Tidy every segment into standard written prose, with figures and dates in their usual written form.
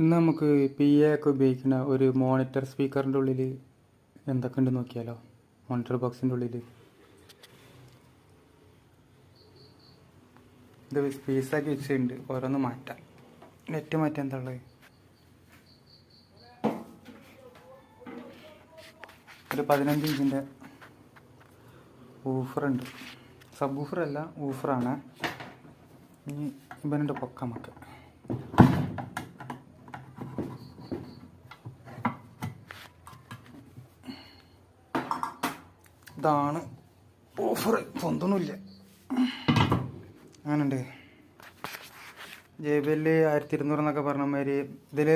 ഇന്ന് നമുക്ക് PA ഒക്കെ ഉപയോഗിക്കുന്ന ഒരു മോണിറ്റർ സ്പീക്കറിൻ്റെ ഉള്ളിൽ എന്തൊക്കെ ഉണ്ട് നോക്കിയാലോ. മോണിറ്റർ ബോക്സിൻ്റെ ഉള്ളിൽ ഇത് പീസാക്കി വെച്ചിട്ടുണ്ട്. ഓരോന്ന് മാറ്റാം. നെറ്റ് മാറ്റാൻ എന്താ ഉള്ളത്? ഒരു 15 ഇഞ്ചിൻ്റെ ഊഫറുണ്ട്. സബ് ഊഫറല്ല, ഊഫറാണ്. ഇനി ഇവനുണ്ട് പൊക്കം നമുക്ക്. ഇതാണ് ഓഫർ. പൊന്തൊന്നുമില്ല. അങ്ങനുണ്ട്. JBL 1200 എന്നൊക്കെ പറഞ്ഞ മാതിരി ഇതിൽ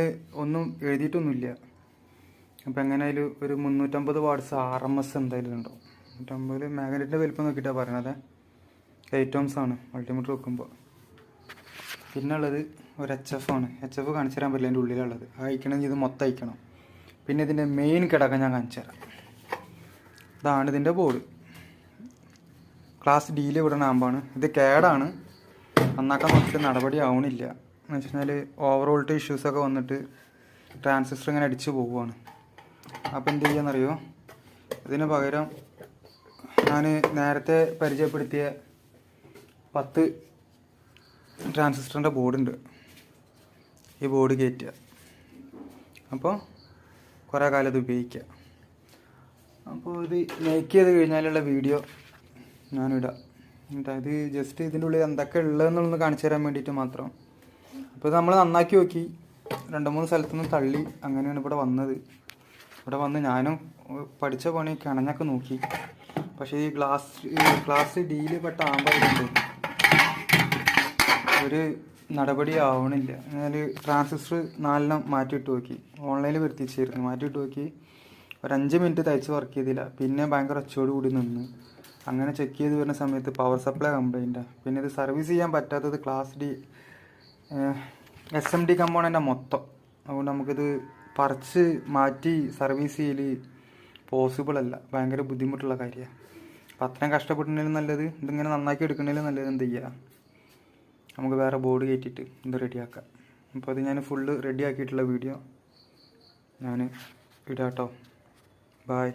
ഒന്നും എഴുതിയിട്ടൊന്നുമില്ല. അപ്പം എങ്ങനെയായാലും ഒരു 350 വാട്ട്സ് RMS എന്തായാലും ഉണ്ടോ. 350 മാഗ്നറ്റിൻ്റെ വലിപ്പം നോക്കിയിട്ടാണ് പറയണത്. 8 ohms ആണ് മൾട്ടിമീറ്റർ വെക്കുമ്പോൾ. പിന്നെ ഉള്ളത് ഒരു HF ആണ്. HF കാണിച്ചു തരാൻ പറ്റില്ല, അതിൻ്റെ ഉള്ളിലുള്ളത്. അയക്കണമെങ്കിൽ ഇത് മൊത്തം അയക്കണം. പിന്നെ ഇതിൻ്റെ മെയിൻ കിടക്കാൻ ഞാൻ കാണിച്ചു തരാം. ഇതാണ് ഇതിൻ്റെ ബോർഡ്. ക്ലാസ് Dയിൽ വിടുന്ന ആമ്പാണ്. ഇത് കേടാണ്, നന്നാക്കാൻ നോക്കിയിട്ട് നടപടി ആവണില്ല. എന്ന് വെച്ച് കഴിഞ്ഞാൽ ഓവർ വോൾട്ടേജ് ഇഷ്യൂസൊക്കെ വന്നിട്ട് ട്രാൻസിസ്റ്റർ ഇങ്ങനെ അടിച്ചു പോവുകയാണ്. അപ്പോൾ എന്ത് ചെയ്യാന്നറിയോ, ഇതിന് പകരം ഞാൻ നേരത്തെ പരിചയപ്പെടുത്തിയ 10 ട്രാൻസിസ്റ്ററിൻ്റെ ബോർഡുണ്ട്. ഈ ബോർഡ് കയറ്റുക. അപ്പോൾ കുറേ കാലം ഇത് ഉപയോഗിക്കുക. അപ്പോൾ ഇത് മേക്ക് ചെയ്ത് കഴിഞ്ഞാലുള്ള വീഡിയോ ഞാനിടാം. ഇത് ജസ്റ്റ് ഇതിൻ്റെ ഉള്ളിൽ എന്തൊക്കെ ഉള്ളതെന്നുള്ളതൊന്ന് കാണിച്ചു തരാൻ വേണ്ടിയിട്ട് മാത്രം. അപ്പോൾ ഇത് നമ്മൾ നന്നാക്കി നോക്കി, 2-3 സ്ഥലത്തുനിന്ന് തള്ളി, അങ്ങനെയാണ് ഇവിടെ വന്നത്. ഇവിടെ വന്ന് ഞാനും പഠിച്ച പണി കിണഞ്ഞൊക്കെ നോക്കി. പക്ഷേ ഈ ക്ലാസ് Dയിൽ പെട്ട ആമ്പായതുകൊണ്ട് ഒരു നടപടി ആവണില്ല. ഞാൻ ട്രാൻസിസ്റ്റർ 4 മാറ്റിയിട്ട് നോക്കി. ഓൺലൈനിൽ വരുത്തിച്ചായിരുന്നു. മാറ്റിയിട്ട് നോക്കി. ഒരു 5 മിനിറ്റ് തയ്ച്ച് വർക്ക് ചെയ്തില്ല. പിന്നെ ഭയങ്കര ഒച്ചയോട് കൂടി നിന്ന്. അങ്ങനെ ചെക്ക് ചെയ്ത് വരുന്ന സമയത്ത് പവർ സപ്ലൈ കംപ്ലൈൻറ്റാണ്. പിന്നെ ഇത് സർവീസ് ചെയ്യാൻ പറ്റാത്തത് ക്ലാസ് D SMD കമ്പോണൻ്റ് മൊത്തം. അതുകൊണ്ട് നമുക്കിത് പറിച്ച് മാറ്റി സർവീസ് ചെയ്യൽ പോസിബിൾ അല്ല. ഭയങ്കര ബുദ്ധിമുട്ടുള്ള കാര്യമാണ്. അപ്പം അത്രയും കഷ്ടപ്പെടുന്നതിലും നല്ലത്, ഇതിങ്ങനെ നന്നാക്കി എടുക്കുന്നതിലും നല്ലത് എന്ത് ചെയ്യുക, നമുക്ക് വേറെ ബോർഡ് കയറ്റിയിട്ട് ഇത് റെഡിയാക്കാം. അപ്പോൾ അത് ഞാൻ ഫുള്ള് റെഡിയാക്കിയിട്ടുള്ള വീഡിയോ ഞാൻ ഇടാം കേട്ടോ. Bye.